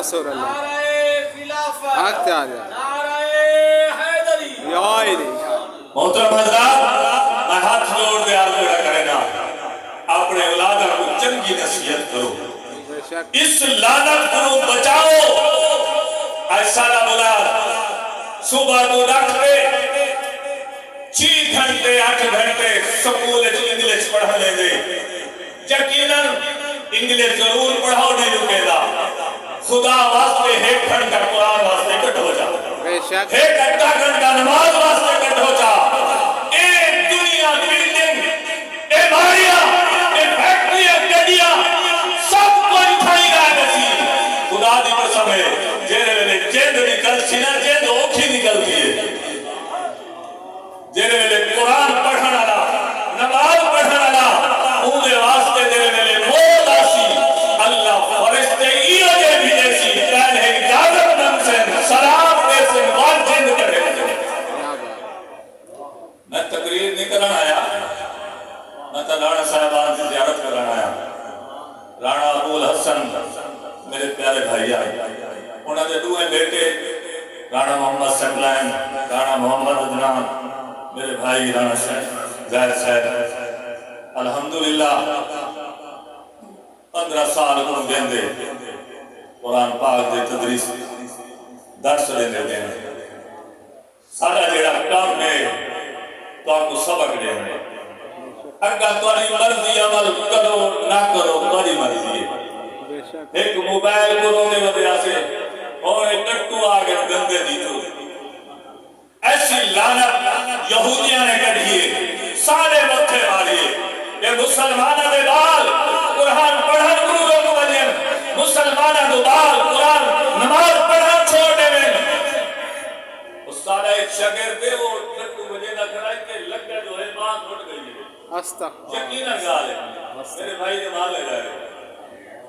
رسول اللہ نعرہ خلافت حق تعالیٰ نعرہ حیدری یا علی محترم حضرات میں ہاتھ جوڑ دے آپ بیٹا کرنا اپنے اولادہ کو چنگی نصیحت کرو بے شک اس لعنت کو بچاؤ ایسا نہ بولا صبح تو رکھتے 6 گھنٹے 8 گھنٹے سکول انگلش پڑھانے دے یقیناً انگلش ضرور پڑھاؤ نہیں رکے گا خدا واسطے 1 گھنٹہ قرآن واسطے کٹ ہو جا بے شک 1 گھنٹہ نماز واسطے کٹ ہو جا اے دنیا بلڈنگ اے بھائیاں اے فیکٹریاں گڈیاں سب کو اٹھائی رہا نسی خدا دی قسم ہے جیرے ویلے جیند نکل سی نا جیند اوکھی نکلتی ہے جیرے ویلے قرآن پڑھن والا نماز پڑھن والا اون واسطے جیرے ویلے موت آسی اللہ فرشتے ایو جے بھیجے سی کہن ہے اجازت نم سے سلام دے سے واجند کرے کیا بات میں تقریر نہیں کرنا آیا میں تو رانا صاحبان سے زیارت کرنا آیا رانا ابو الحسن میرے پیارے بھائی آئے انہوں نے 2 بیٹے رانا محمد سنگلائن رانا محمد عدنان میرے بھائی رانا زہر صاحب الحمدللہ 15 سال کو دیندے قرآن پاک دے تدریس درس دیندے دیندے سارا جیڑا کام ہے تو آپ کو سبق دیندے اگر تمہاری مرضی عمل کرو نہ کرو تمہاری مرضی ہے بے شک ایک موبائل کو رونے وجہ سے اور ایک کٹو آگے گندے دیتو ایسی لعنت یہودیاں نے کڑھیے سارے متھے ماریے یہ مسلمانہ دے بال قرآن پڑھن گرو روک وجہ مسلمانہ دے بال قرآن نماز پڑھن چھوڑے میں اس سارا ایک شاگرد دے وہ کٹو وجہ نہ کرائی کہ لگا جو ہے بات اٹھ گئی ہے استغفر یقیناً گال ہے میرے بھائی نے مال لے جائے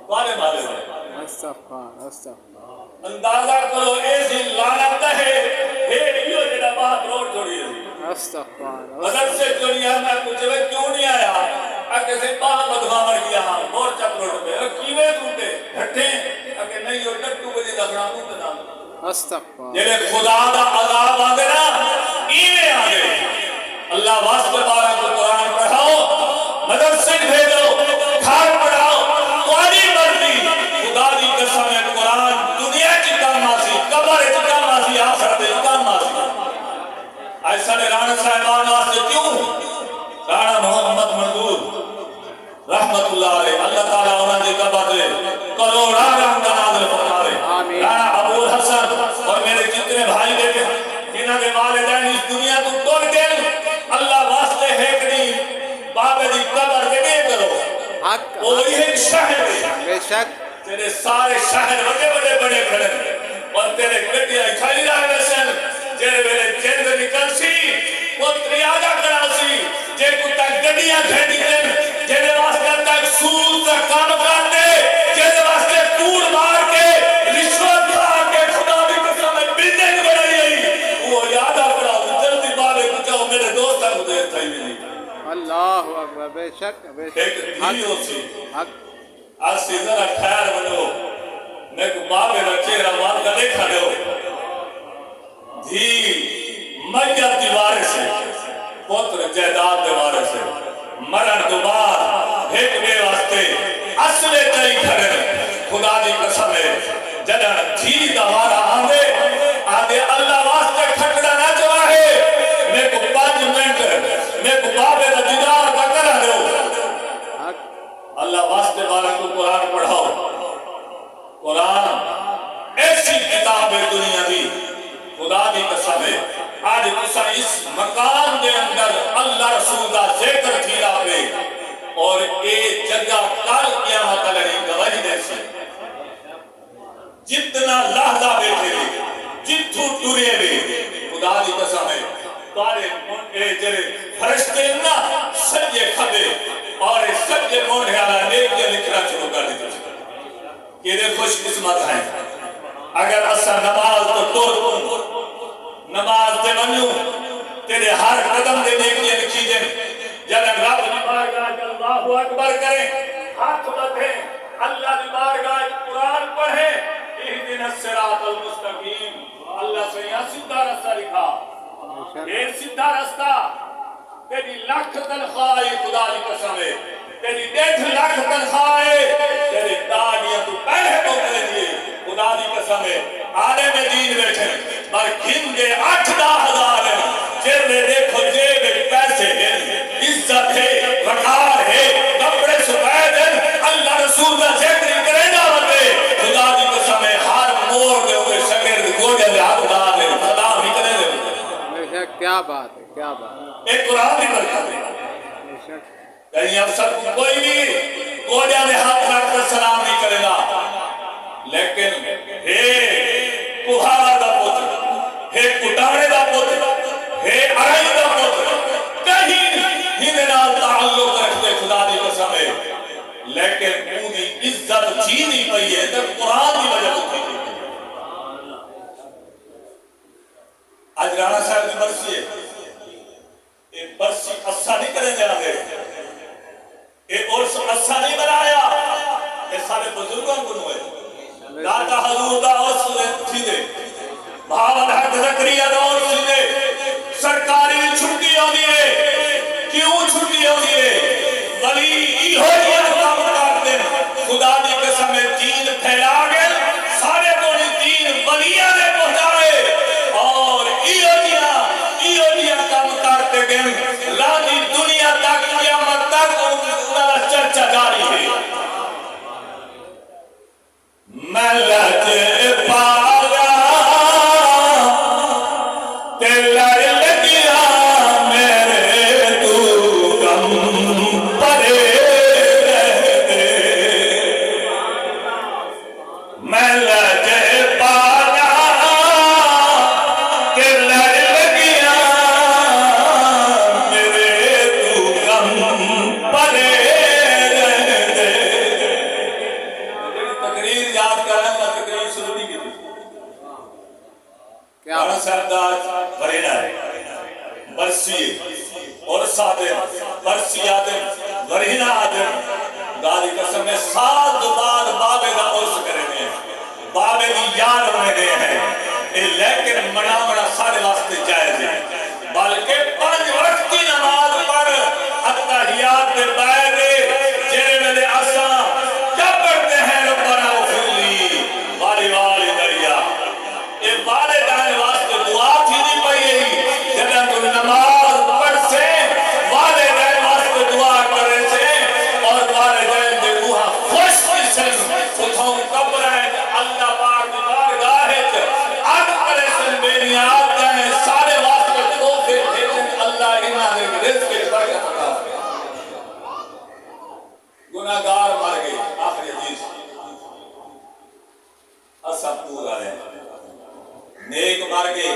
تمہارے مال لے جائے استغفر استغفر اندازہ کرو ایسی لعنت ہے یہ جڑا بات روڈ چھوڑی ہے استغفر مدد سے دنیا میں کچھ وہ کیوں نہیں آیا اگر سے باہر بدوا مر گیا اور چپ روڈ پہ کیویں ٹوٹے ہٹے اگر نہیں ہو ٹٹو بجے لگنا تو بتا استغفر جڑے خدا دا عذاب آندے نا ایویں آ گئے اللہ واسطے بارہ کو قرآن پڑھاؤ مدد سے بھیجو گھر پڑھاؤ تمہاری مرضی خدا دی قسم ہے قرآن دنیا کی کام آسی قبر کی کام آسی آخرت کی کام آسی ایسا نے رانا صاحبان واسطے کیوں رانا محمد منظور رحمت اللہ علیہ اللہ تعالیٰ انہوں نے قبر دے کروڑا رحمت نازل فرما رہے رانا ابو الحسن اور میرے جتنے بھائی دیکھے جنہوں نے والدین اس دنیا کو توڑ دیں اللہ واسطے ہے کہ نہیں بابے دی قبر دے نہیں کرو حق وہی ایک شہر ہے بے شک تیرے سارے شہر بڑے بڑے کھڑے اور تیرے گڈیاں کھائی رہے ویسن جیرے ویلے جیند نکل سی وہ تریادہ کرا سی جے کو تک گڈیاں کھڑی دیں جیرے واسطے تک سود کا کام کر دے جیرے واسطے کوڑ مار کے رشوت کھا کے خدا بھی قسم ہے بلڈنگ بنائی گئی وہ یادہ کرا جلدی بابے کو جاؤ میرے دوست کو دیر تھا ہی نہیں اللہ اکبر بے شک ایک دھیو سی حق آج سیدھا خیر بنو میں کو بابے رکھے رمان کا دیکھا دے ہو دھی میت دیوارے سے پتر جیداد دیوارے سے مرن دوبار ایک بے واسطے اصلے تئی کھڑے خدا دی قسم ہے جدن دھی دوارا آندے آدھے اللہ واسطے کھٹڑا نہ چواہے میں کو 5 منٹ میں کو بابے دا دیدار کا کرا دے ہو اللہ واسطے بارہ کو قرآن پڑھاؤ قرآن ایسی کتاب ہے دنیا دی خدا دی قسم ہے آج کسا اس مقام دے اندر اللہ رسول دا ذکر کیا پہ اور ایک جگہ کل قیامت علیہ گواہی دے سے جتنا لحظہ بیٹھے لے جتھو ٹورے لے خدا دی قسم ہے تارے جرے فرشتے نا سجے کھبے اور سجے موڑے آلا نیکیاں لکھنا شروع کر دیتے یہ دے خوش قسمت ہیں اگر اسا نماز تو ٹور نماز دے منو تیرے ہر قدم دے نیکیاں لکھی دیں جنہاں رب دی بارگاہ اللہ اکبر کریں ہاتھ بندھیں اللہ دی بارگاہ قرآن پڑھیں اہدنا الصراط المستقیم، اللہ سے یہاں سیدھا راستہ لکھا، یہ سیدھا راستہ تیری لاکھ تنخواہ ہے خدا کی قسم ہے، تیری 1.5 لاکھ تنخواہ ہے، تیری داڑیاں تو پہلے تو کرے دیے خدا کی قسم ہے، عالم دین بیٹھے اور گن کے 8-10 ہزار ہیں، جیب میں دیکھو جیب میں پیسے ہیں، عزت ہے، وقار ہے، کپڑے سفید ہیں، اللہ رسول کا ذکر کرے نہ بتے خدا کی قسم ہے، ہر موڑ دے ہوئے شگرد گوڑے دے ہاتھ دار لے خدا بھی کرے دے بے شک کیا بات ہے، کیا بات ہے، ایک قرآن بھی برکت ہے بے شک کہیں افسر کوئی بھی گوڑے دے ہاتھ رکھ کر سلام نہیں کرے گا، لیکن کہار دا پتر کٹانے دا پتر ارائی دا پتر کہیں ہندنا تعلق رکھتے خدا دی قسم ہے، لیکن پوری عزت جی نہیں پئی ہے تو قرآن دی وجہ ہوتی ہے۔ آج رانا صاحب کی برسی ہے، ایک برسی اچھا نہیں کریں گے آگے، ایک اور اچھا نہیں بنایا، یہ سارے بزرگوں کو ہوئے داتا حضور دا اور سیدھے بھاون حق زکریہ دا اور سیدھے سرکاری چھٹی ہوگی ہے، کیوں چھٹی ہوگی ہے؟ ولی ای ہو گیا کام کرتے خدا دی قسم دین پھیلا گئے، سارے کو دین ولیہ نے پہنچائے اور ای ہو گیا کام کرتے گئے، رانی دنیا تک قیامت تک انہا چرچا جاری ہے۔ میں لج پایا تیلا لگیا میرے تو غم پرے رہتے، میں لج پایا تیلا لگیا میرے تو غم پرے رہتے۔ تقریر یاد کریں گا، تقریر شروع نہیں کی کیا رانا بات صاحب دا برینا ہے، برسی اور صادق برسی آدم برینا آدم داری قسم میں 7 بار بابے دا عرص کرنے ہیں، بابے دی یاد رہنے ہیں، لیکن منامنا سارے واسطے جائز ہے، بلکہ 5 وقت کی نماز پڑھ اتحیات دے بائدے جیرے میں اساں کیا پڑھتے ہیں ربنا اغفر لی والی والی دریا، یہ والدین واسطے دعا تھی نہیں پئی ہے، جب تم نماز پڑھ سے والدین واسطے دعا کرے سے اور والدین دے روحا خوش کی سن اتھوں قبر ہے اللہ پاک دی بارگاہ ہے اب کرے سن میری آپ جائیں سارے واسطے توفے بھیجن اللہ انہاں دے رزق کی برکت عطا فرمائے۔ گناہگار مر گئے، آخری حدیث اسا پورا ہے، نیک مر گئے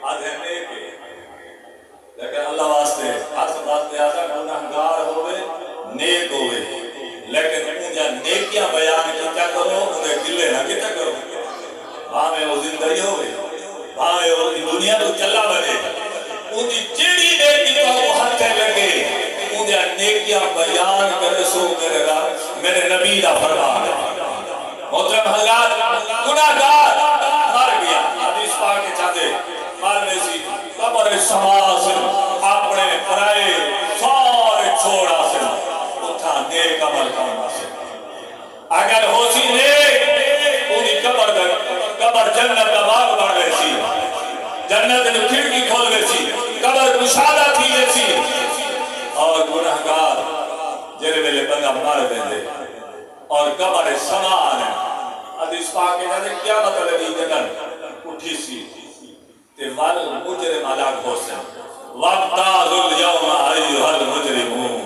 آدھے نیک ہے، لیکن اللہ واسطے ہر بات آدھا گناہگار ہوئے نیک ہوئے، لیکن انجا نیکیاں بیان کیا کرو انہیں گلے نہ کیا کرو، بھاوے وہ زندگی ہوئے بھاوے وہ دنیا تو چلا بنے انہیں جیڑی نیکی کا وہ ہاتھے لگے انہیں نیکیاں بیان کرے سو میرے نبی دا فرمان ہے۔ محترم حضرات گناہگار مر گیا، حدیث پاک کے چاہتے مرنے سی قبر سماس اپنے پرائے سارے چھوڑا سے اتھا نیک عمل کرنا سے، اگر ہو سی نیک انہی قبر جنت کا باغ بڑھ گئے سی، جنت نے کھڑکی کھول گئے سی، قبر کشادہ تھی گئے سی، اور گناہگار جیرے ویلے بندہ مر دے اور قبر سمان ہے۔ حدیث پاک کے جانے کیا مطلب ہے جنت اٹھی سی تے وال مجرم الگ ہو سے وَابْتَعْذُ الْيَوْمَ أَيُّهَا الْمُجْرِمُونَ،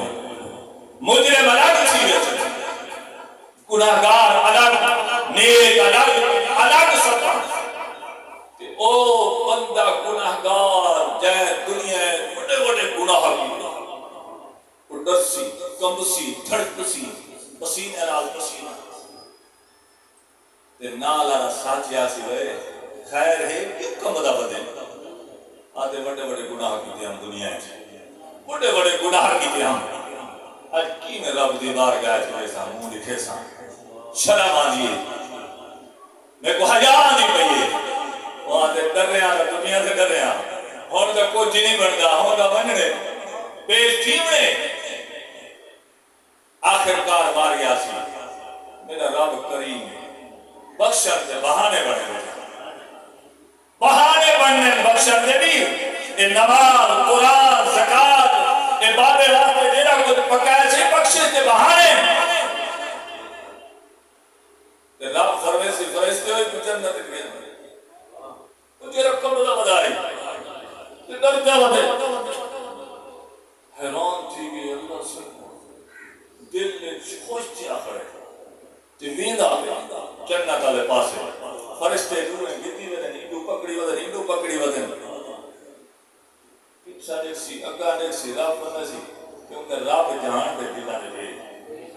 مجرم الگ سی ہے، گناہگار الگ، نیک الگ، الگ سطح تے او بندہ گناہگار جائے دنیا بڑے بڑے گناہ کی ڈرسی کمبسی تھڑکسی پسینے نال پسینہ تے نالا ساتھیا سی ہوئے خیر ہے کیوں کم دا بدے آتے بڑے بڑے گناہ کیتے ہم دنیا ہے، بڑے بڑے گناہ کیتے ہم آج کی میں رب دی بارگاہ چلے سا منہ لکھے سا شرم آدھیے میں کو حیا نہیں پئی وہاں سے ڈر رہا تھا دنیا سے ڈر رہا ہوں تو کچھ نہیں بنتا ہوں تو بننے پیش ٹھیمنے آخرکار مار گیا سی میرا رب کریم بخشن سے بہانے بننے بخشن سے بھی یہ نماز قرآن زکات یہ باتیں راستے دینا کچھ پکائے سے بخشن سے بہانے رب فرمے سے فرشتے ہوئے تو جنت میں تجھے رقم نہ بدائی تو درجہ بدے حیران تھی کہ اللہ سے دل میں خوش تھیا کرے تو ویندا جنت والے پاسے فرشتے دوئے گتی ودن ہندو پکڑی ودن پیچھا دیکھ سی اگا دیکھ سی رب فرمے سی کیونکہ رب جہان پہ دلہ دے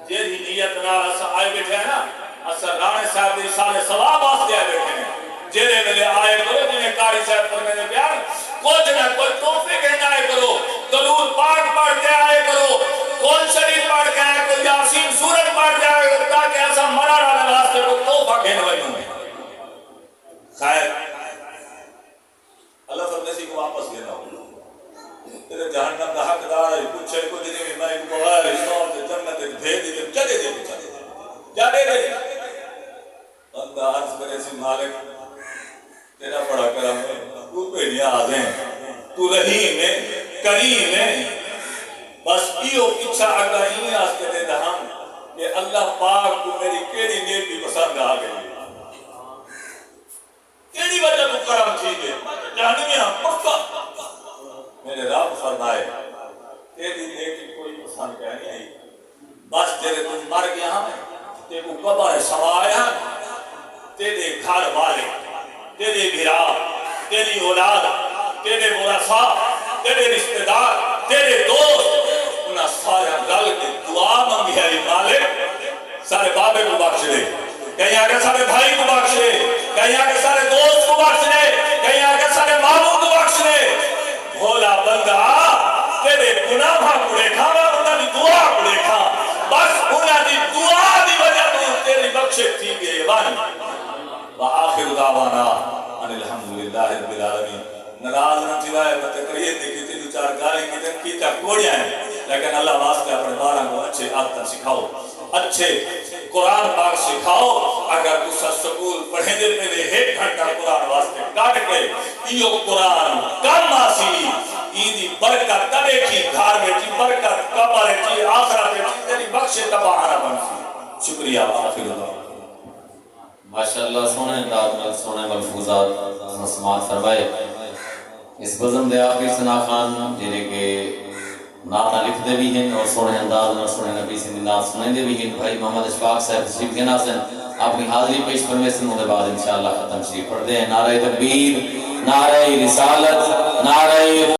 جیڑی نیت نال اسا آئے بیٹھے ہیں نا اسا رانے صاحب دی سارے ثواب واسطے آئے بیٹھے ہیں جیڑے ویلے آئے کرو جنہیں قاری صاحب فرمے نے بیان کچھ نہ کوئی تحفے کہنا آئے کرو درود پاک پڑھ کے آئے کرو کون شریف پڑھ کے آئے کرو یاسین سورت پڑھ کے آئے کرو تاکہ ایسا مرا رانے واسطے کو تحفہ کہنا بنوں خیر اللہ فرمے سی کو واپس گیا ہوں تیرے جہنم کا حقدار ہے پوچھے کو جنہیں بھی میں کو بغیر اسلام سے جنت بھیج دے چلے دے جانے دے بندہ عرض کرے سی مالک تیرا بڑا کرم ہے تو بے نیاز ہے تو رحیم ہے کریم ہے بس ایو پیچھا اگا ہی آس کے دے دہاں کہ اللہ پاک کو میری کیڑی نیکی پسند آ گئی کیڑی وجہ تو کرم تھی گئے جہنمیاں پکا میرے رب فرمائے تیری نیکی کوئی پسند کہہ نہیں آئی بس تیرے تم مر گیا ہمیں تیرے کو قبر سوایا تیرے گھر والے تیرے بھرا تیری اولاد تیرے مرسا تیرے رشتہ دار تیرے دوست انہاں سارے رل کے دعا مانگی ہے مالک سارے بابے کو بخش دے کہیں آگے سارے بھائی کو بخش دے کہیں آگے سارے دوست کو بخش دے کہیں آگے سارے ماموں کو بخش دے بھولا بندہ تیرے گناہ کو دیکھا انہاں دی دعا کو دیکھا بس انہاں دی دعا دی وجہ تو تیری بخشش تھی گئی وان وآخر دعوانا ان الحمدللہ رب العالمین نراض نہ تھوائے تقریر دیکھی تھی دو چار گالی کی تک کی تک کوڑیاں ہیں لیکن اللہ واسطے اپنے بارہ کو اچھے آتا سکھاؤ اچھے قرآن پاک سکھاؤ اگر تسا سکول پڑھیں دے پہلے ایک گھنٹہ قرآن واسطے کاٹ کے ایو قرآن کم آسی ایدی برکت تبے کی گھار میں چی برکت قبر چی آخرت چی تیری بخش تباہرہ بن سی شکریہ آخر اللہ ماشاءاللہ سونے انداز سونے ملفوظات سماعت فرمائے اس بزم دے آخر سنا خان جنہیں کہ نانا لکھ دے بھی ہیں اور سونے انداز اور سونے نبی سے ناز سنے دے بھی ہیں بھائی محمد اشفاق صاحب تشریف کے ناظرین اپنی حاضری پیش فرمائے سے مدد بعد انشاءاللہ ختم شریف پڑھ دیں نعرہ تکبیر نعرہ رسالت نعرہ